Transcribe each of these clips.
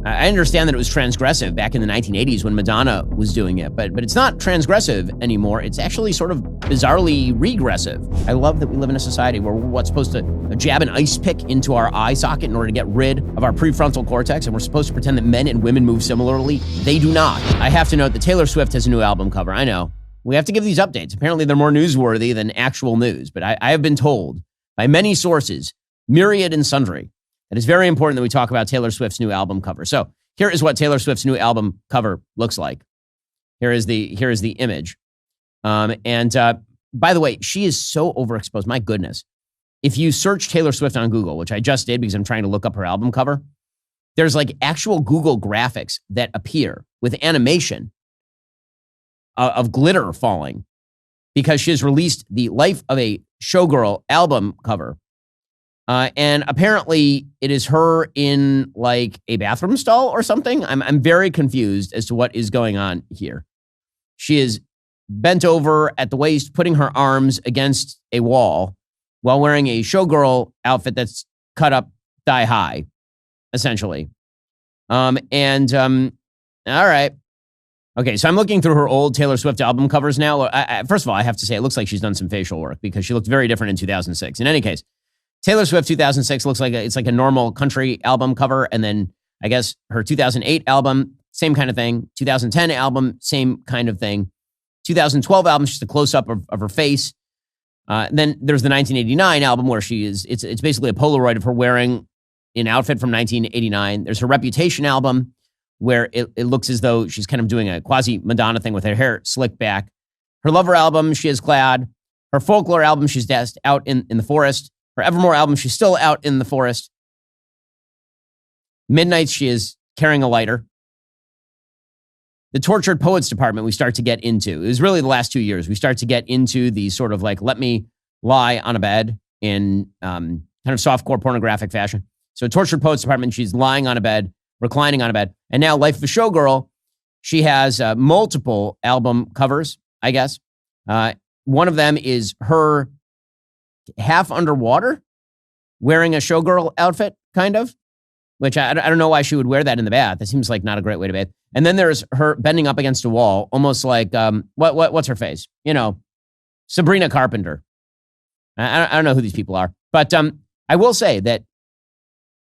I understand that it was transgressive back in the 1980s when Madonna was doing it, but it's not transgressive anymore. It's actually sort of bizarrely regressive. I love that we live in a society where we're supposed to jab an ice pick into our eye socket in order to get rid of our prefrontal cortex, and we're supposed to pretend that men and women move similarly. They do not. I have to note that Taylor Swift has a new album cover. I know. We have to give these updates. Apparently, they're more newsworthy than actual news, but I have been told by many sources, myriad and sundry, that it's very important that we talk about Taylor Swift's new album cover. So here is what Taylor Swift's new album cover looks like. Here is the image. By the way, she is so overexposed. My goodness. If you search Taylor Swift on Google, which I just did because I'm trying to look up her album cover, there's like actual Google graphics that appear with animation of glitter falling because she has released the Life of a Showgirl album cover. And apparently it is her in like a bathroom stall or something. I'm very confused as to what is going on here. She is bent over at the waist, putting her arms against a wall while wearing a showgirl outfit that's cut up thigh high, essentially. All right. Okay, so I'm looking through her old Taylor Swift album covers now. First of all, I have to say it looks like she's done some facial work because she looked very different in 2006. In any case, Taylor Swift 2006 looks like it's like a normal country album cover. And then I guess her 2008 album, same kind of thing. 2010 album, same kind of thing. 2012 album, just a close-up of her face. Then there's the 1989 album where it's basically a Polaroid of her wearing an outfit from 1989. There's her Reputation album where it looks as though she's kind of doing a quasi-Madonna thing with her hair slicked back. Her Lover album, she is clad. Her Folklore album, she's out in the forest. Her Evermore album, she's still out in the forest. Midnights, she is carrying a lighter. The Tortured Poets department we start to get into. It was really the last 2 years. We start to get into the sort of like, let me lie on a bed in kind of softcore pornographic fashion. So Tortured Poets department, she's lying on a bed, reclining on a bed. And now Life of a Showgirl, she has multiple album covers, I guess. One of them is her half underwater, wearing a showgirl outfit, kind of, which I don't know why she would wear that in the bath. That seems like not a great way to bathe. And then there's her bending up against a wall, almost like, what's her face? You know, Sabrina Carpenter. I don't know who these people are. But I will say that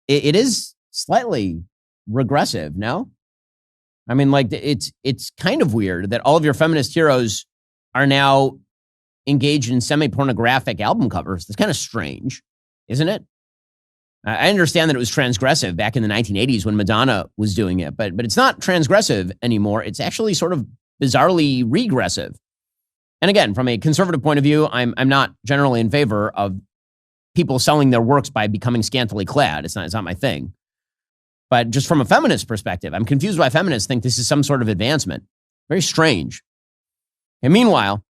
it is slightly regressive, no? I mean, like, it's kind of weird that all of your feminist heroes are now engaged in semi-pornographic album covers. That's kind of strange, isn't it? I understand that it was transgressive back in the 1980s when Madonna was doing it, but it's not transgressive anymore. It's actually sort of bizarrely regressive. And again, from a conservative point of view, I'm not generally in favor of people selling their works by becoming scantily clad. It's not my thing. But just from a feminist perspective, I'm confused why feminists think this is some sort of advancement. Very strange. And meanwhile,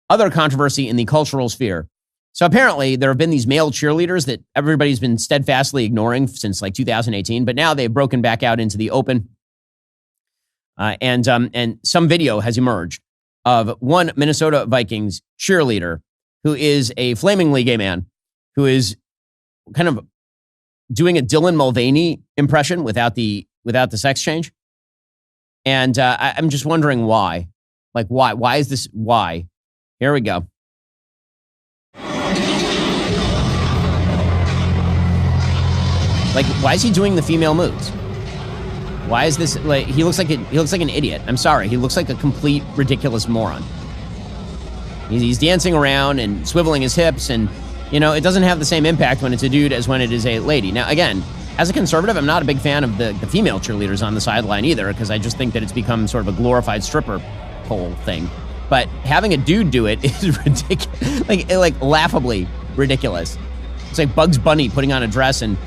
other controversy in the cultural sphere. So apparently there have been these male cheerleaders that everybody's been steadfastly ignoring since like 2018, but now they've broken back out into the open. And some video has emerged of one Minnesota Vikings cheerleader who is a flamingly gay man who is kind of doing a Dylan Mulvaney impression without the sex change. And I'm just wondering why. Like, why? Why is this? Why? Here we go. Like, why is he doing the female moves? Why is this like he looks like an idiot? I'm sorry, he looks like a complete ridiculous moron. He's dancing around and swiveling his hips, and you know, it doesn't have the same impact when it's a dude as when it is a lady. Now, again, as a conservative, I'm not a big fan of the female cheerleaders on the sideline either, because I just think that it's become sort of a glorified stripper pole thing. But having a dude do it is ridiculous, like laughably ridiculous. It's like Bugs Bunny putting on a dress and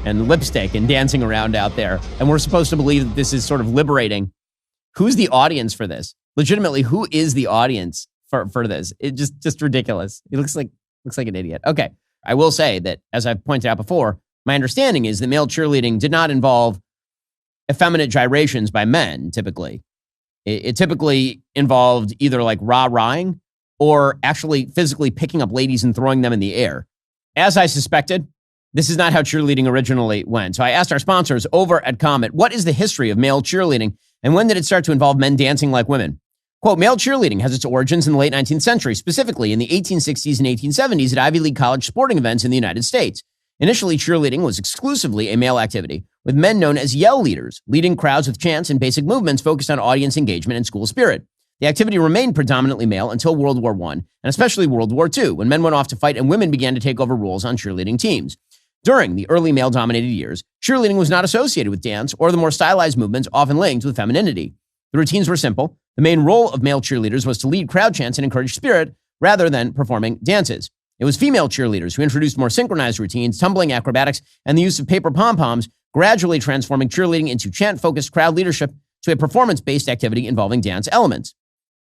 lipstick and dancing around out there. And we're supposed to believe that this is sort of liberating. Who's the audience for this? Legitimately, who is the audience for this? It just ridiculous. It looks like an idiot. Okay. I will say that, as I've pointed out before, my understanding is that male cheerleading did not involve effeminate gyrations by men, typically. It typically involved either like rah-rahing or actually physically picking up ladies and throwing them in the air. As I suspected, This is not how cheerleading originally went. So I asked our sponsors over at Comet, what is the history of male cheerleading and when did it start to involve men dancing like women? Quote, male cheerleading has its origins in the late 19th century, specifically in the 1860s and 1870s at Ivy League college sporting events in the United States. Initially, cheerleading was exclusively a male activity, with men known as yell leaders, leading crowds with chants and basic movements focused on audience engagement and school spirit. The activity remained predominantly male until World War I, and especially World War II, when men went off to fight and women began to take over roles on cheerleading teams. During the early male-dominated years, cheerleading was not associated with dance or the more stylized movements often linked with femininity. The routines were simple. The main role of male cheerleaders was to lead crowd chants and encourage spirit rather than performing dances. It was female cheerleaders who introduced more synchronized routines, tumbling acrobatics, and the use of paper pom-poms, gradually transforming cheerleading into chant-focused crowd leadership to a performance-based activity involving dance elements.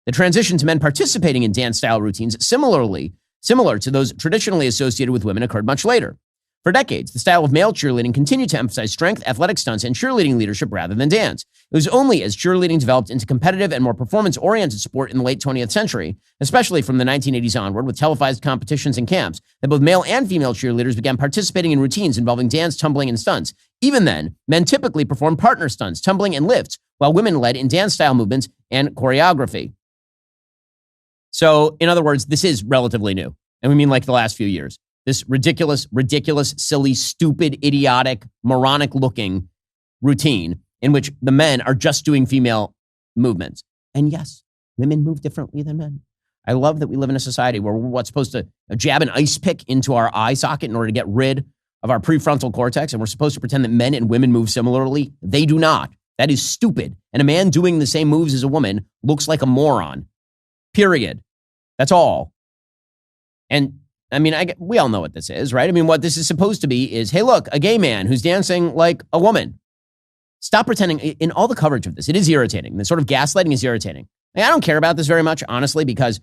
The transition to men participating in dance-style routines similar to those traditionally associated with women occurred much later. For decades, the style of male cheerleading continued to emphasize strength, athletic stunts, and cheerleading leadership rather than dance. It was only as cheerleading developed into competitive and more performance-oriented sport in the late 20th century, especially from the 1980s onward with televised competitions and camps, that both male and female cheerleaders began participating in routines involving dance, tumbling, and stunts. Even then, men typically performed partner stunts, tumbling, and lifts, while women led in dance-style movements and choreography. So, in other words, this is relatively new, and we mean like the last few years. This ridiculous, silly, stupid, idiotic, moronic-looking routine in which the men are just doing female movements. And yes, women move differently than men. I love that we live in a society where we're supposed to jab an ice pick into our eye socket in order to get rid of our prefrontal cortex, and we're supposed to pretend that men and women move similarly. They do not. That is stupid. And a man doing the same moves as a woman looks like a moron. Period. That's all. And I mean, we all know what this is, right? I mean, what this is supposed to be is, hey, look, a gay man who's dancing like a woman. Stop pretending. In all the coverage of this, it is irritating. The sort of gaslighting is irritating. Like, I don't care about this very much, honestly, because,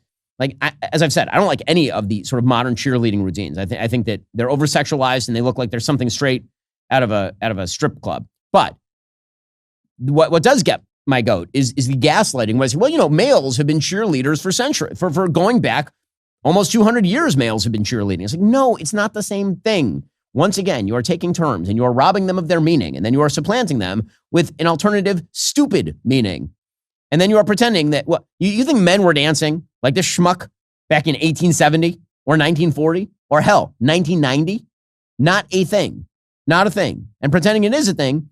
as I've said, I don't like any of the sort of modern cheerleading routines. I think that they're over-sexualized and they look like there's something straight out of a strip club. But what does get my goat is the gaslighting. Where I say, well, males have been cheerleaders for centuries, for going back almost 200 years, males have been cheerleading. It's like, no, it's not the same thing. Once again, you are taking terms and you are robbing them of their meaning, and then you are supplanting them with an alternative, stupid meaning. And then you are pretending that, you think men were dancing like this schmuck back in 1870 or 1940 or hell, 1990? Not a thing. Not a thing. And pretending it is a thing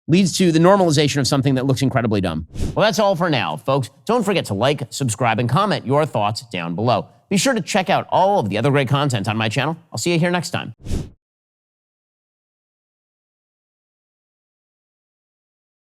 leads to the normalization of something that looks incredibly dumb. Well, that's all for now, folks. Don't forget to like, subscribe, and comment your thoughts down below. Be sure to check out all of the other great content on my channel. I'll see you here next time.